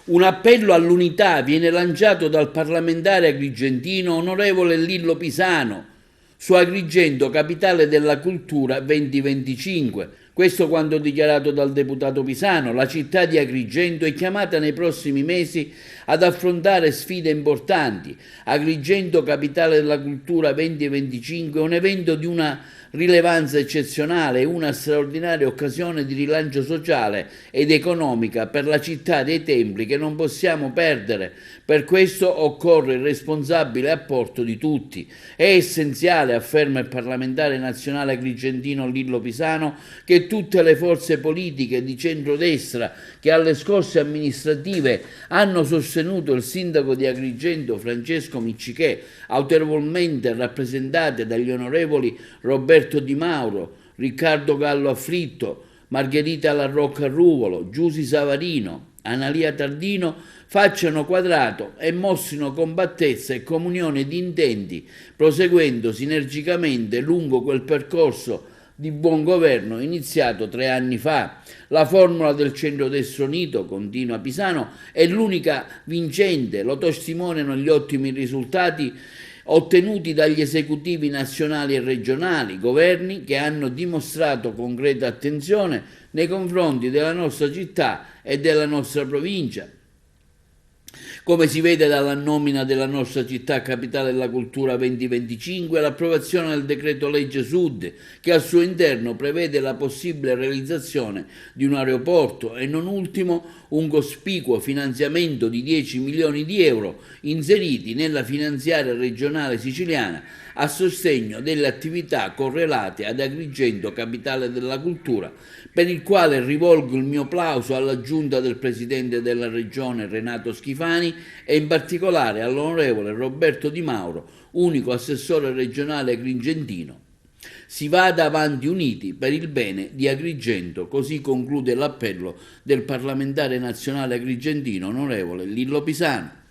Un appello all'unità viene lanciato dal parlamentare agrigentino onorevole Lillo Pisano su Agrigento, capitale della cultura 2025. Questo quanto dichiarato dal deputato Pisano. La città di Agrigento è chiamata nei prossimi mesi ad affrontare sfide importanti. Agrigento, capitale della cultura 2025, è un evento di una rilevanza eccezionale e una straordinaria occasione di rilancio sociale ed economica per la città dei templi che non possiamo perdere. Per questo occorre il responsabile apporto di tutti. È essenziale, afferma il parlamentare nazionale agrigentino Lillo Pisano, che tutte le forze politiche di centrodestra che alle scorse amministrative hanno sostenuto il sindaco di Agrigento Francesco Miccichè, autorevolmente rappresentate dagli onorevoli Roberto Di Mauro, Riccardo Gallo Affritto, Margherita Larrocca Ruvolo, Giusy Savarino, Analia Tardino, facciano quadrato e mostrino compattezza e comunione di intenti, proseguendo sinergicamente lungo quel percorso di buon governo iniziato 3 anni fa. La formula del centrodestra unito, continua Pisano, è l'unica vincente, lo testimoniano gli ottimi risultati ottenuti dagli esecutivi nazionali e regionali, governi che hanno dimostrato concreta attenzione nei confronti della nostra città e della nostra provincia. Come si vede dalla nomina della nostra città capitale della cultura 2025 e l'approvazione del decreto legge Sud, che al suo interno prevede la possibile realizzazione di un aeroporto e non ultimo un cospicuo finanziamento di 10 milioni di euro inseriti nella finanziaria regionale siciliana a sostegno delle attività correlate ad Agrigento, capitale della cultura, per il quale rivolgo il mio plauso alla giunta del Presidente della Regione Renato Schifani e in particolare all'onorevole Roberto Di Mauro, unico assessore regionale agrigentino. Si vada avanti uniti per il bene di Agrigento, così conclude l'appello del parlamentare nazionale agrigentino onorevole Lillo Pisano.